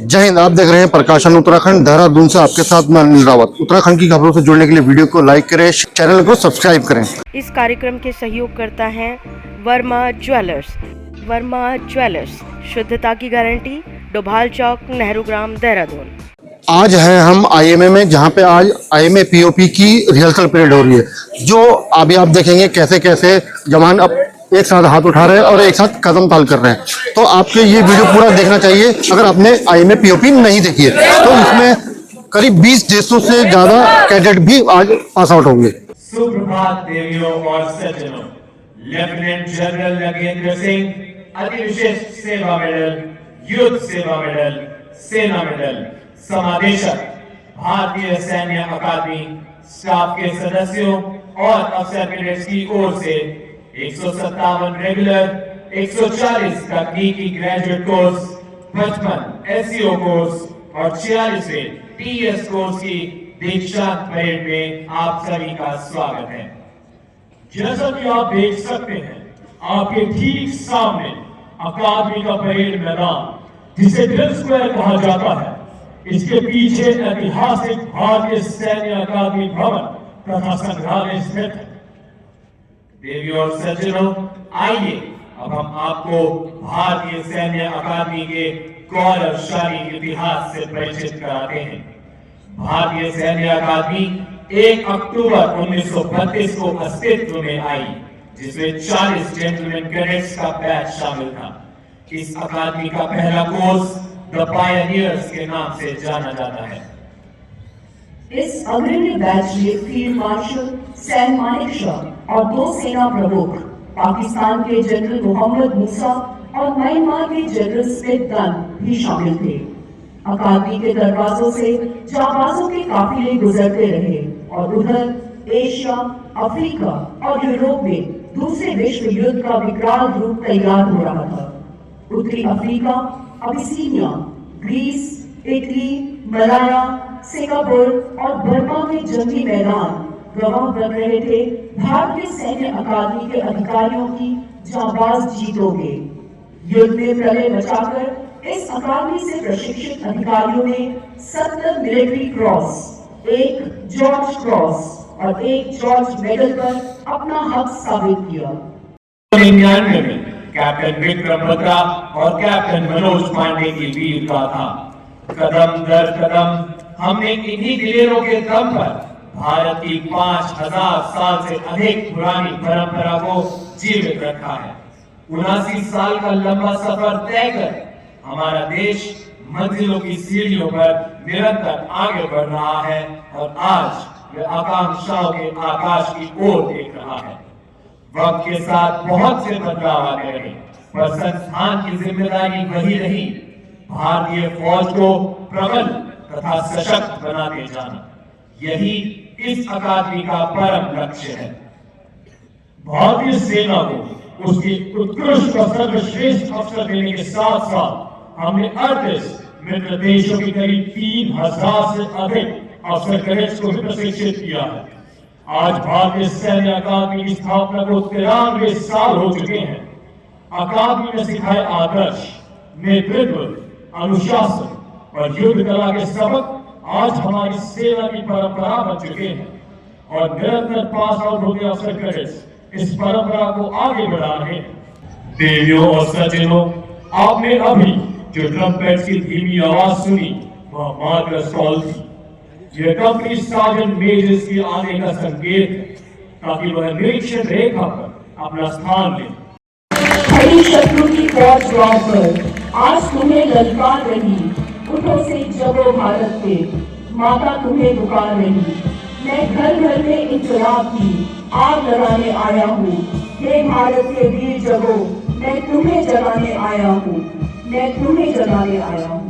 जय हिंद। आप देख रहे हैं प्रकाशन उत्तराखंड, देहरादून से आपके साथ मैं अनिल रावत। उत्तराखंड की खबरों से जुड़ने के लिए वीडियो को लाइक करें, चैनल को सब्सक्राइब करें। इस कार्यक्रम के सहयोग करता है वर्मा ज्वेलर्स। वर्मा ज्वेलर्स, शुद्धता की गारंटी, डोभाल चौक, नेहरू ग्राम, देहरादून। आज है हम आईएमए में, जहां पे आज आईएमए पीओपी की रिहर्सल परेड हो रही है। जो अभी आप देखेंगे कैसे कैसे जवान अब एक साथ हाथ उठा रहे हैं और एक साथ कदम ताल कर रहे हैं। तो आपको ये वीडियो पूरा देखना चाहिए अगर आपने आईएमए पीओपी नहीं देखी है। तो इसमें करीब 20 देशों से ज्यादा कैडेट भी आज पास आउट होंगे। सुप्रभात देवियों और सज्जनों। लेफ्टिनेंट जनरल नगेंद्र सिंह अति विशिष्ट सेवा मेडल, युद्ध सेवा मेडल, सेना मेडल, समादेशक, भारतीय सैन्य अकादमी, स्टाफ के सदस्यों और अफसर कैडेट्स की ओर से 157 रेगुलर, 140 तकनीकी ग्रेजुएट कोर्स, 55 एससीओ कोर्स और 46वें टीएस कोर्स की दीक्षांत परेड में आप सभी का स्वागत है। जैसा कि आप देख सकते हैं, आपके ठीक सामने अकादमी का परेड मैदान, जिसे ड्रिल स्क्वायर कहा जाता है, इसके पीछे ऐतिहासिक भारतीय सैन्य अकादमी भवन तथा संग्रहालय स्थित है। देवियों और सज्जनों, आइए अब हम आपको भारतीय सैन्य अकादमी के गौरवशाली इतिहास से परिचित कराते हैं। भारतीय सैन्य अकादमी 1 अक्टूबर 1932 को अस्तित्व में आई, जिसमें 40 जेंटलमैन कैडेट्स का बैच शामिल था। इस अकादमी का पहला कोर्स द पायनियर्स के नाम से जाना जाता है। इस अग्रणी बैच में फील्ड मार्शल सैम मानेकशॉ और 2 सेना प्रमुख पाकिस्तान के जनरल मोहम्मद मूसा और म्यांमार के जनरल स्मिथ दन भी शामिल थे। अकादमी के दरवाजों से जाबाजों के काफिले गुजरते रहे और उधर एशिया, अफ्रीका और यूरोप में दूसरे विश्व युद्ध का विकराल रूप तैयार हो रहा था। उत्तरी Africa, Abyssinia, Greece, Italy, Malaya, Singapore और बर्मा के जंगी मैदान गवाह बन रहे थे भारतीय सैन्य अकादमी के अधिकारियों की जाबाज जीतों के। युद्ध में प्रलय मचाकर इस अकादमी से प्रशिक्षित अधिकारियों ने 70 मिलिट्री क्रॉस, 1 जॉर्ज क्रॉस और 1 जॉर्ज मेडल पर अपना हक साबित किया। 1999 में कैप्टन विक्रम बत्रा और कैप्टन मनोज पांडे की वीर गाथा। कदम दर कदम हमने इन्हीं दिलेरों के दम पर भारत की 5000 साल से अधिक पुरानी परंपरा को जीवित रखा है। 79 साल का लंबा सफर तय कर हमारा देश मंजिलों की सीढ़ियों पर निरंतर आगे बढ़ रहा है और आज वह आकांक्षाओं के आकाश की ओर देख रहा है। वक्त के साथ बहुत से बदलाव आते रहे, पर संस्थान की जिम्मेदारी वही रही, भारतीय फौज को प्रबल तथा सशक्त बनाते जाना। यही इस अकादमी का परम लक्ष्य है। भारतीय सेना को उसकी उत्कृष्ट और सर्वश्रेष्ठ अवसर देने के साथ साथ हमने 38 मित्र देशों की करीब 3000 से अधिक अफसर कैडेट्स को भी प्रशिक्षित किया है। आज भारतीय सैन्य अकादमी की स्थापना को 93 साल हो चुके हैं। अकादमी ने सिखाए आदर्श, नेतृत्व, अनुशासन और युद्ध कला के सबक आज हमारी सेना की परंपरा बन चुके हैं और निरंतर पास आउट होते अफसर कैडेट्स इस परंपरा को आगे बढ़ा रहे हैं। देवियों और सज्जनों, आपने अभी जो ट्रम्पेट्स की धीमी आवाज सुनी, वह मार्कर सॉल थी। यह कंपनी सार्जेंट मेजर्स की आने का संकेत है, ताकि वह निरीक्षण रेखा पर अपना स्थान ले। खड़ी शत्रु की फौज द्वार पर आज तुम्हें ललकार रही, उठो से जगो भारत के, माता तुम्हें पुकार रही। मैं घर घर में इंकलाब की आग लगाने आया हूँ, हे भारत के वीर जगो, मैं तुम्हें जगाने आया हूँ, मैं तुम्हें जगाने आया हूँ।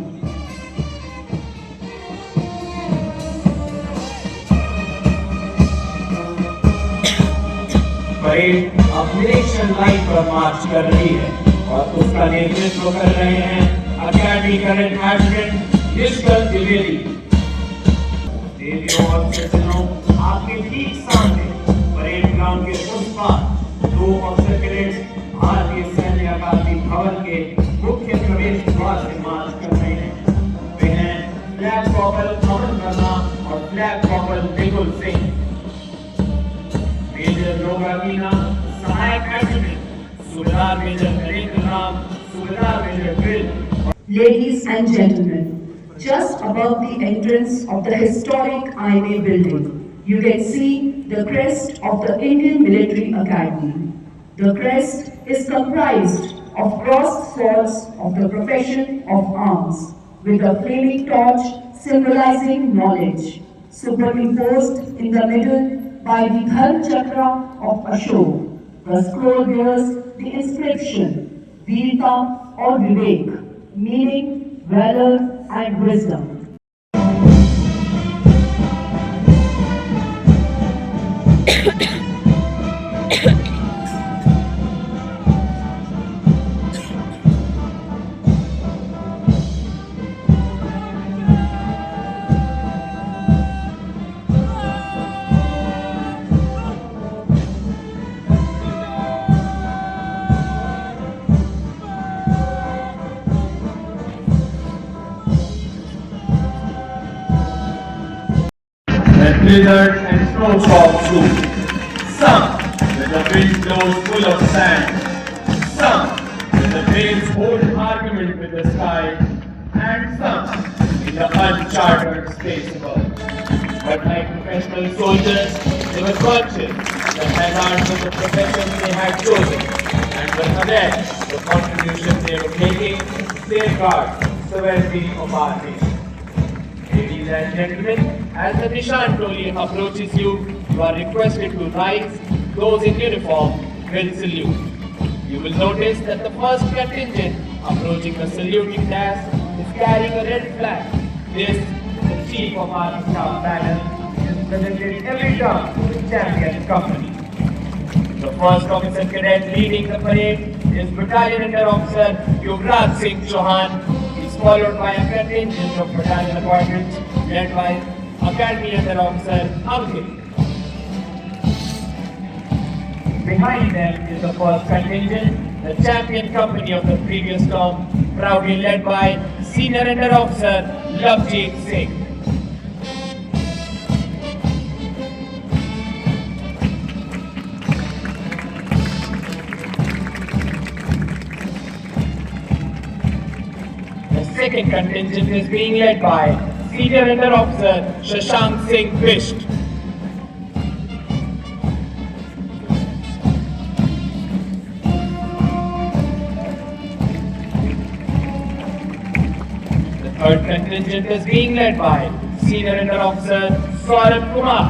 परेड अब निरीक्षण लाइन पर मार्च कर रही है और उसका नेतृत्व कर रहे हैं academy current admin mister Dwivedi. देवियों और सज्जनों, आपके ठीक सामने परेड ग्राउंड के उस पार 2 अफसर कैडेट्स भारतीय सैन्य अकादमी भवन के मुख्य प्रवेश द्वार से मार्च कर रहे हैं। फ्लैग कॉर्पोरल अमन वर्मा और flag corporal Mehul Singh. Major Roga Meena, सहायक adjutant subedar major Narendra Ram, subedar major drill. Ladies and gentlemen, just above the entrance of the historic IMA building, you can see the crest of the Indian Military Academy. The crest is comprised of crossed swords of the profession of arms, with a flaming torch symbolizing knowledge, superimposed in the middle by the Dharma Chakra of Ashok. The scroll bears the inscription Veerta or Vivek, meaning valor and wisdom. When blizzard and snowstorms too. Some when the wind blows full of sand. Some when the waves hold argument with the sky. And some in the uncharted space above. But like professional soldiers, they were conscious of the hazards of the profession they had chosen and were aware of the contribution they were making to safeguard the sovereignty of our nation. Ladies and gentlemen, as the Nishan Toli approaches you, you are requested to rise. Those in uniform will salute. You will notice that the first contingent approaching the saluting dash is carrying a red flag. This, the chief of our staff banner, is presented every term to the champion company. The first officer cadet leading the parade is Battalion Under Officer Yuvraj Singh Chauhan. Followed by a contingent of battalion appointments led by Academy Under Officer Ankit. Behind them is the first contingent, the champion company of the previous term, proudly led by Senior Under Officer Lovejeet Singh. The second contingent is being led by Senior Under Officer Shashank Singh Bisht. The third contingent is being led by Senior Under Officer Saurabh Kumar.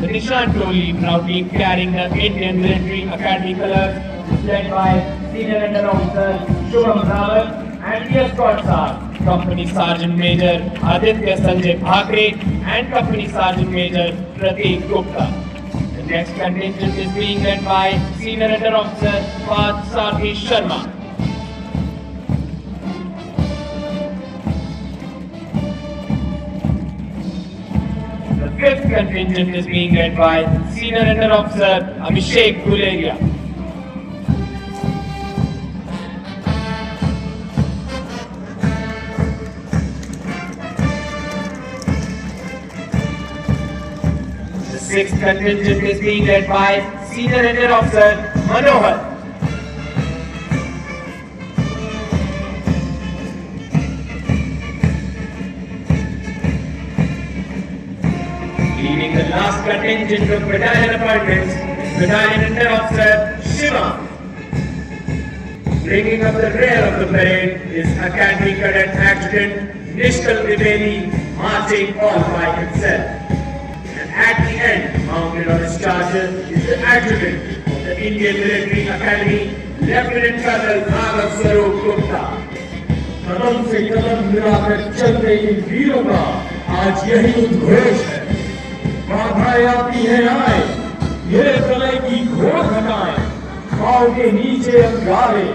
The Nishan Toli, proudly carrying the Indian Military Academy colors, is led by Senior Under Officer Shubham Rawat. And the escorts are Company Sergeant Major Aditya Sanjay Bhakre and Company Sergeant Major Prateek Gupta. The next contingent is being led by Senior Under Officer Parth Sarthi Sharma. The fifth contingent is being led by Senior Under Officer Abhishek Guleria. The sixth contingent is being led by Senior Under Officer Manohar. Leading the last contingent of battalion appointments is Battalion Under Officer Shiva. Bringing up the rear of the parade is Academy Cadet Adjutant Nishkal Trivedi, marching all by himself. At the end, mounted on his charger, is the adjutant of the Indian Military Academy, Lieutenant Colonel Bhagat Swarup Gupta. कदम से कदम मिलाकर चलते इन वीरों का आज यही उद्घोष है। बाधाएं आती हैं आए, ये गले की घोर घटाएं, पाँव के नीचे अंगारे,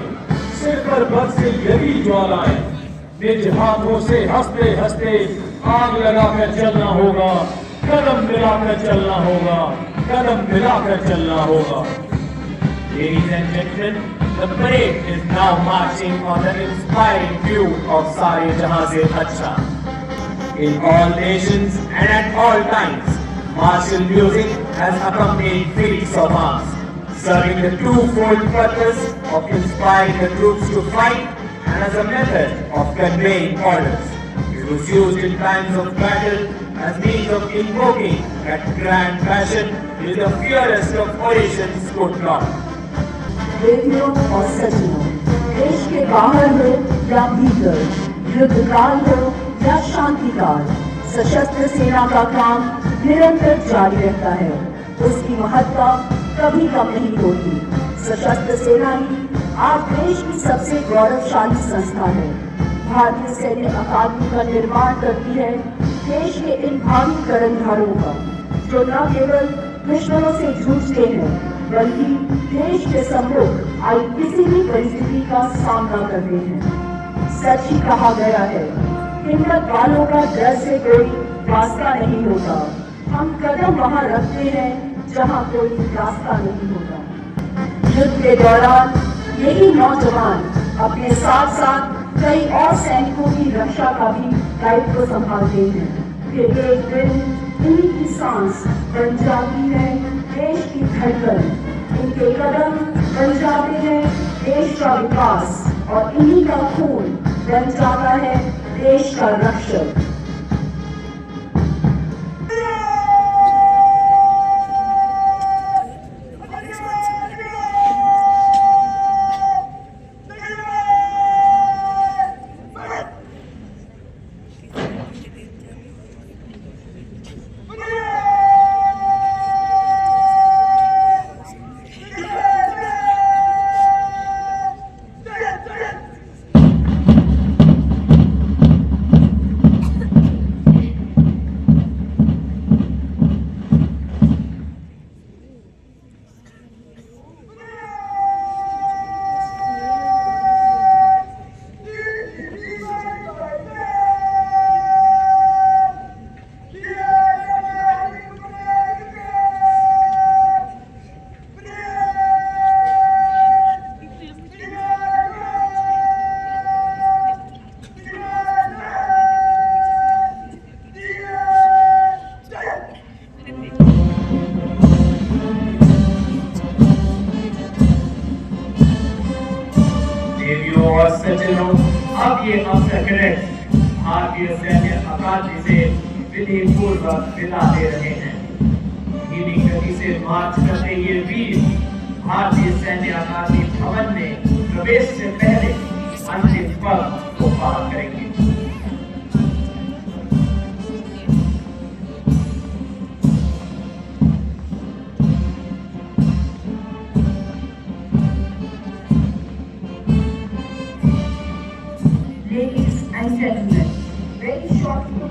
सिर पर बरसे यही ज्वालाएं, निज हाथों से हंसते हंसते आग लगाकर चलना होगा। कदम मिलाकर चलना होगा, कदम मिलाकर चलना होगा। Ladies and gentlemen, the parade is now marching on the inspiring view of Sare Jahan Se Acha. In all nations and at all times, martial music has accompanied feats of arms, serving the twofold purpose of inspiring the troops to fight and as a method of conveying orders. It was used in times of battle as means of invoking that grand passion which the fiercest of orations could not. देवियों और सज्जनों, देश के बाहर हो या भीतर, युद्ध काल हो या शांति काल, सशस्त्र सेना का काम निरंतर जारी रहता है। उसकी महत्ता कभी कम नहीं होती। सशस्त्र सेना ही आज देश की सबसे गौरवशाली संस्था है। भारतीय सैन्य अकादमी का निर्माण करती है देश के इन भावी कर्णधारों का, जो न केवल दुश्मनों से जूझते हैं बल्कि देश के सम्मुख आई किसी भी परिस्थिति का सामना करते हैं। सच ही कहा गया है, हिम्मत वालों का डर से कोई रास्ता नहीं होता। हम कदम वहां रखते हैं जहां कोई रास्ता नहीं होता। युद्ध के दौरान यही नौजवान अपने साथ साथ कई और सैनिकों की रक्षा का भी दायित्व संभालते हैं। फिर एक दिन इन्हीं की सांस बन जाती है देश की धड़कन, इनके कदम बन जाते हैं देश का विकास और इन्हीं का खून बन जाता है देश का रक्षक। और सज्जनों, अब ये अफसर कैडेट्स भारतीय सैन्य अकादमी से विधि पूर्वक विदा ले रहे हैं। धीमी गति से मार्च करते ये वीर भारतीय सैन्य अकादमी भवन में प्रवेश से पहले अंतिम पग को पार करेंगे। Ladies and gentlemen, very shortly,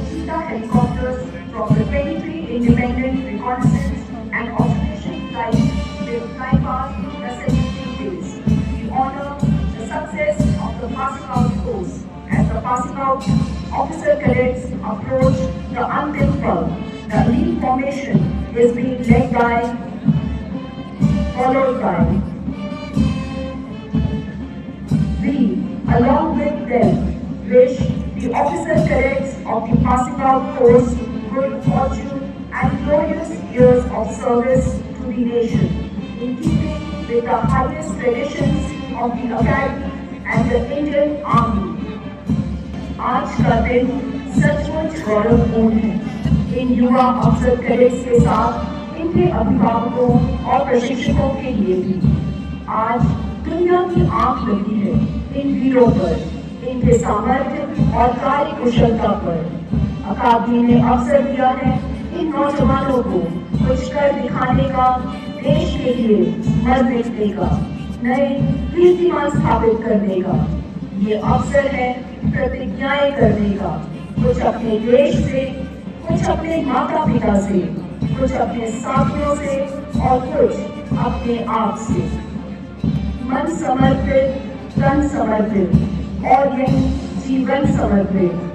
Cheetah helicopters from the 23 independent reconnaissance and observation flights will fly past the saluting base. We honor the success of the passing out course as the passing out officer cadets approach the Antim Pub. The elite formation is being led by, followed by. We, along with them, wish the officer cadets of the passing out course good fortune and glorious years of service to the nation, in keeping with the highest traditions of the Academy and the Indian Army. आज का दिन सचमुच गौरवपूर्ण है। इन युवा अफसर cadets के साथ इनके अभिभावकों और प्रशिक्षकों के लिए भी आज दुनिया की आंख लगी है इन वीरों पर, इनके सामर्थ्य और कार्य कुशलता पर। अकादमी ने अवसर दिया है इन नौजवानों को कुछ कर दिखाने का, देश के लिए मर मिटने का, नए कीर्तिमान स्थापित करने का। ये अवसर है प्रतिज्ञाएं करने का, कुछ अपने देश से, कुछ अपने माता पिता से, कुछ अपने साथियों से और कुछ अपने आप से। मन समर्पित, तन समर्पित और यही जीवन समर्पित।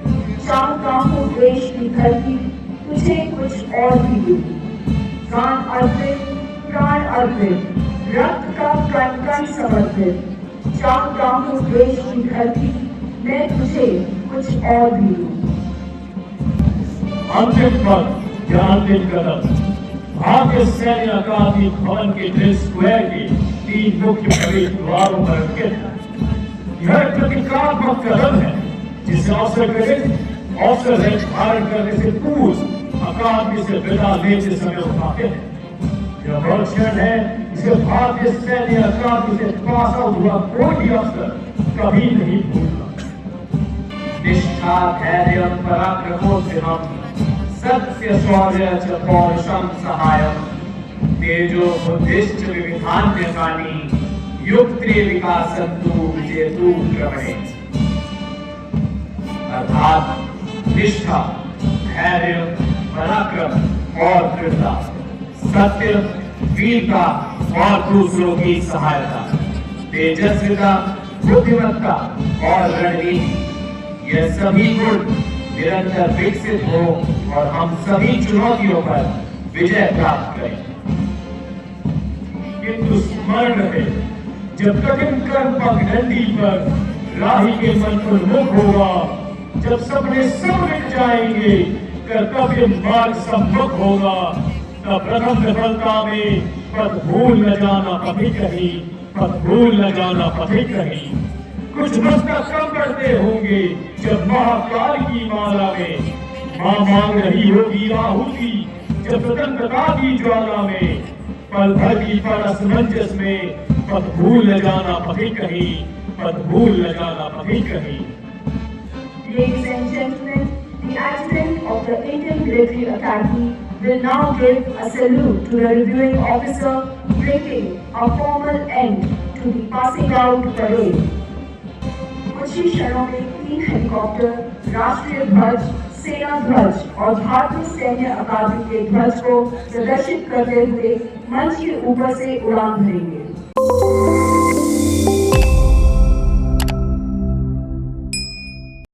चाहता हूँ देश की धरती तुझे कुछ और भी दे। प्राण अर्पित, प्राण अर्पित, रक्त का कण कण समर्पित चाहता हूँ देश की धरती मैं तुझे कुछ और भी दूं। अंतिम पद या अंतिम कदम भारतीय सैन्य अकादमी भवन के ड्रिल स्क्वायर के 3 मुख्य प्रवेश द्वारों पर अंकित है। यह एक प्रतीकात्मक कदम है जिसे अवसर रहित धारण करने से पूर्व अकादमी से विदा लेते समय उठाते हैं। यह वह क्षण है जिसे भारतीय सैन्य अकादमी से पास आउट हुआ कोई भी अफसर कभी नहीं भूलता। निष्ठा धैर्य पराक्रमोद्यमम् सत्य शौर्य च पौरुषम सहायम तेजो बुद्धिश्च विविधान्यकानि युक्ते विकासन्तु विजेतु क्रमणे। अर्थात निष्ठा धैर्य पराक्रम और दृढ़ता सत्य वीरता और दूसरों की सहायता तेजस्विता बुद्धिमत्ता और रणनीति यह सभी गुण निरंतर विकसित हो और हम सभी चुनौतियों पर विजय प्राप्त करें। किंतु स्मरण रहे जब कठिन कर्म पगडंडी पर राही के मन पर मुख होगा, जब सपने सब मिट जाएंगे, कर्तव्य मार्ग सम्मुख होगा, तब प्रथम विफलता में पथ भूल न जाना पथिक कहीं, पथ भूल न जाना पथिक कहीं। कुछ मस्तक कम करते होंगे जब महाकाल की माला में मां मांग रही होगी आहुति, जब स्वतंत्रता की ज्वाला में पल भर की असमंजस में पथ भूल न जाना पथिक कहीं, पथ भूल न जाना पथिक कहीं। Ladies and gentlemen, the adjutant of the Indian Military Academy will now give a salute to the reviewing officer, bringing a formal end to the passing out parade. कुछ ही क्षणों में 3 हेलीकॉप्टर राष्ट्रीय ध्वज, सेना ध्वज और भारतीय सैन्य अकादमी के ध्वज को प्रदर्शित करते हुए मंच के ऊपर से उड़ान भरेंगे।